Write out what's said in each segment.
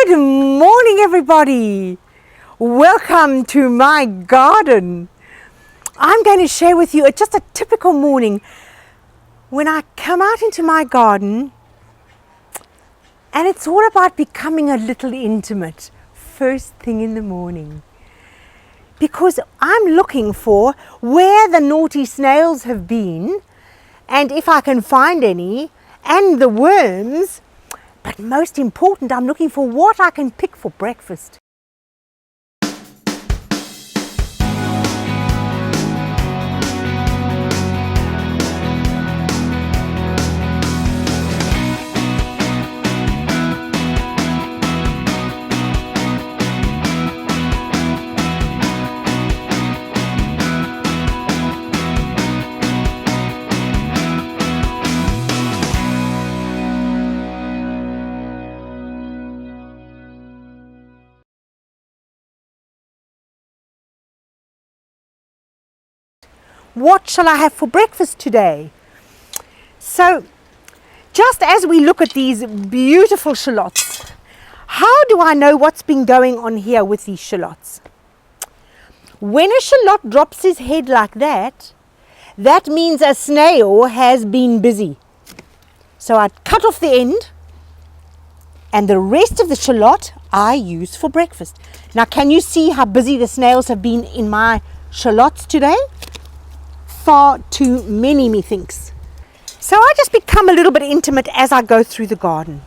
Good morning, everybody. Welcome to my garden. I'm going to share with you just a typical morning when I come out into my garden, and it's all about becoming a little intimate first thing in the morning, because I'm looking for where the naughty snails have been, and if I can find any, and the worms. But most important, I'm looking for what I can pick for breakfast. What shall I have for breakfast today? So, just as we look at these beautiful shallots, how do I know what's been going on here with these shallots? When a shallot drops his head like that, that means a snail has been busy. So I cut off the end, and the rest of the shallot I use for breakfast. Now, can you see how busy the snails have been in my shallots today? Far too many, methinks. So I just become a little bit intimate as I go through the garden.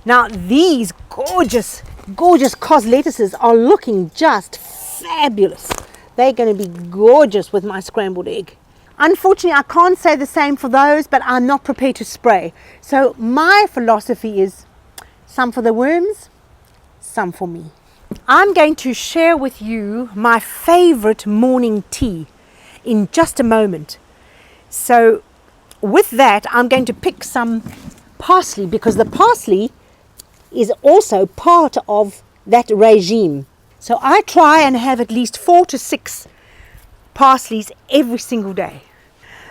Now these gorgeous cos lettuces are looking just fabulous. They're going to be gorgeous with my scrambled egg. Unfortunately, I can't say the same for those, but I'm not prepared to spray. So my philosophy is some for the worms, some for me. I'm going to share with you my favorite morning tea in just a moment. So with that, I'm going to pick some parsley, because the parsley is also part of that regime. So I try and have at least 4 to 6 parsleys every single day.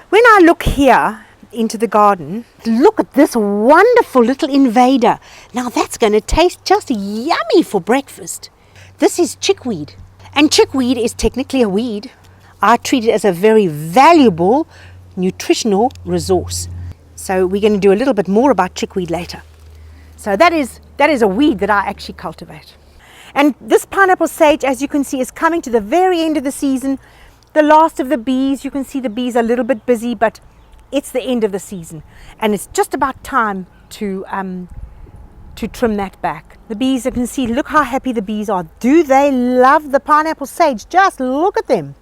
When I look here into the garden, look at this wonderful little invader. Now that's going to taste just yummy for breakfast. This is chickweed, and chickweed is technically a weed. I treat it as a very valuable nutritional resource. So we're going to do a little bit more about chickweed later. So that is a weed that I actually cultivate. And this pineapple sage, as you can see, is coming to the very end of the season. The last of the bees, you can see the bees are a little bit busy, but it's the end of the season. And it's just about time to trim that back. The bees, you can see, look how happy the bees are. Do they love the pineapple sage? Just look at them.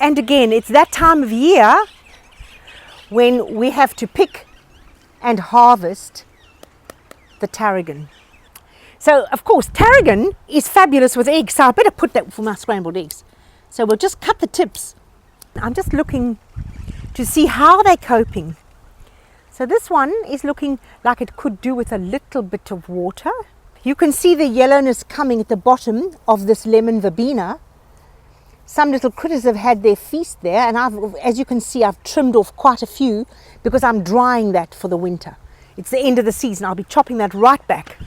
And again, it's that time of year when we have to pick and harvest the tarragon. So, of course, tarragon is fabulous with eggs, so I better put that for my scrambled eggs. So we'll just cut the tips. I'm just looking to see how they're coping. So this one is looking like it could do with a little bit of water. You can see the yellowness coming at the bottom of this lemon verbena. Some little critters have had their feast there, and as you can see, I've trimmed off quite a few because I'm drying that for the winter. It's the end of the season. I'll be chopping that right back.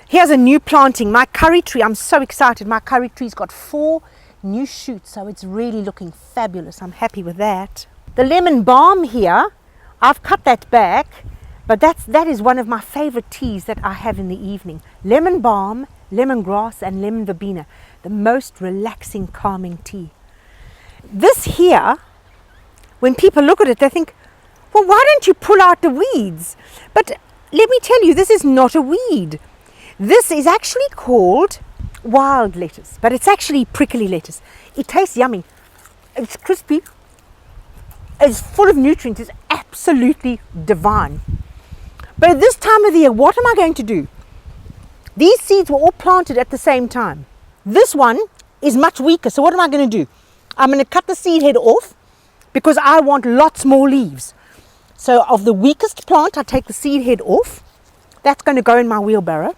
Here's a new planting, my curry tree. I'm so excited. My curry tree's got 4 new shoots, so it's really looking fabulous. I'm happy with that. The lemon balm here, I've cut that back, but that is one of my favorite teas that I have in the evening. Lemon balm, lemongrass, and lemon verbena. The most relaxing, calming tea. This here, when people look at it, they think, well, why don't you pull out the weeds? But let me tell you, this is not a weed. This is actually called wild lettuce, but it's actually prickly lettuce. It tastes yummy. It's crispy. It's full of nutrients. It's absolutely divine. But at this time of the year, what am I going to do? These seeds were all planted at the same time. This one is much weaker, so what am I going to do? I'm going to cut the seed head off because I want lots more leaves. So of the weakest plant, I take the seed head off. That's going to go in my wheelbarrow.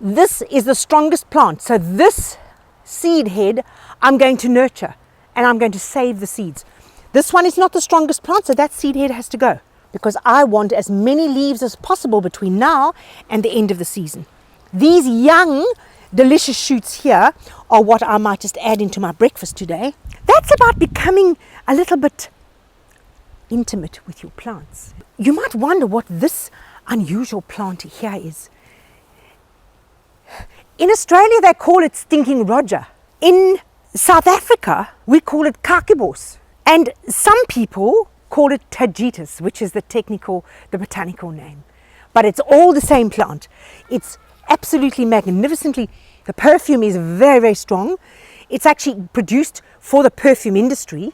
This is the strongest plant, so this seed head I'm going to nurture, and I'm going to save the seeds. This one is not the strongest plant, so that seed head has to go, because I want as many leaves as possible between now and the end of the season. These young, delicious shoots here are what I might just add into my breakfast today. That's about becoming a little bit intimate with your plants. You might wonder what this unusual plant here is. In Australia, they call it stinking Roger. In South Africa, we call it kakibos. And some people call it tagetes, which is the botanical name. But it's all the same plant. It's absolutely magnificently, the perfume is very, very strong. It's actually produced for the perfume industry,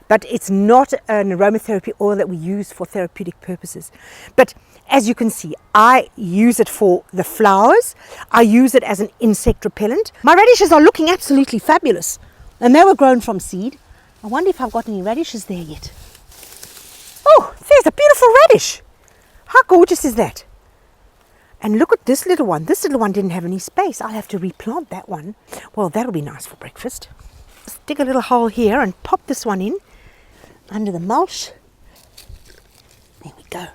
but it's not an aromatherapy oil that we use for therapeutic purposes. But as you can see, I use it for the flowers. I use it as an insect repellent. My radishes are looking absolutely fabulous, and they were grown from seed. I wonder if I've got any radishes there yet. Oh, there's a beautiful radish. How gorgeous is that? And look at this little one. This little one didn't have any space. I'll have to replant that one. Well, that'll be nice for breakfast. Let's dig a little hole here and pop this one in under the mulch. There we go.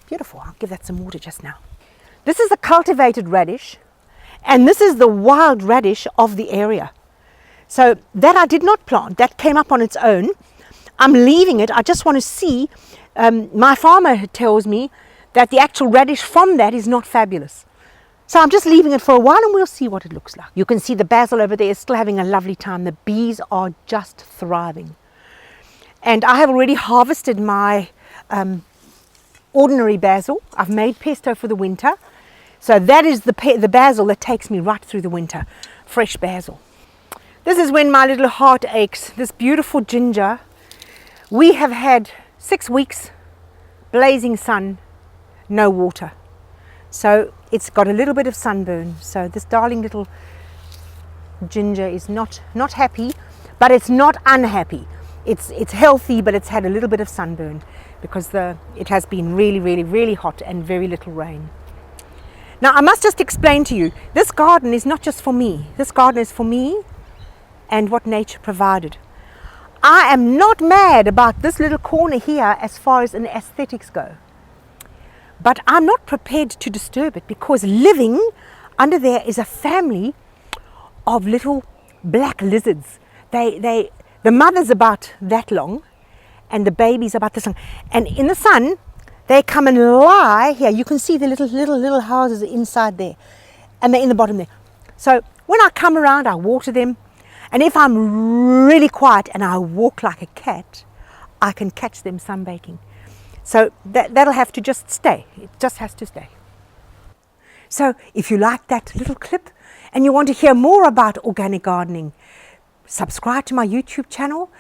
Beautiful. I'll give that some water just now. This is the cultivated radish, and this is the wild radish of the area. So that I did not plant. That came up on its own. I'm leaving it. I just want to see. My farmer tells me that the actual radish from that is not fabulous. So I'm just leaving it for a while and we'll see what it looks like. You can see the basil over there is still having a lovely time. The bees are just thriving. And I have already harvested my ordinary basil. I've made pesto for the winter. So that is the basil that takes me right through the winter. Fresh basil. This is when my little heart aches. This beautiful ginger. We have had 6 weeks, blazing sun, no water. So it's got a little bit of sunburn. So this darling little ginger is not happy, but it's not unhappy. It's healthy, but it's had a little bit of sunburn because it has been really, really, really hot and very little rain. Now I must just explain to you, this garden is not just for me. This garden is for me and what nature provided. I am not mad about this little corner here as far as an aesthetics go. But I'm not prepared to disturb it because living under there is a family of little black lizards. The mother's about that long and the baby's about this long. And in the sun, they come and lie here. You can see the little houses inside there and they're in the bottom there. So when I come around, I water them. And if I'm really quiet and I walk like a cat, I can catch them sunbaking. So that'll have to just stay. It just has to stay. So if you like that little clip and you want to hear more about organic gardening, subscribe to my YouTube channel.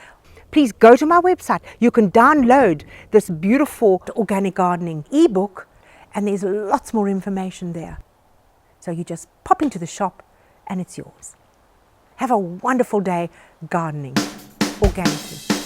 Please go to my website. You can download this beautiful organic gardening ebook and there's lots more information there. So you just pop into the shop and it's yours. Have a wonderful day gardening organically.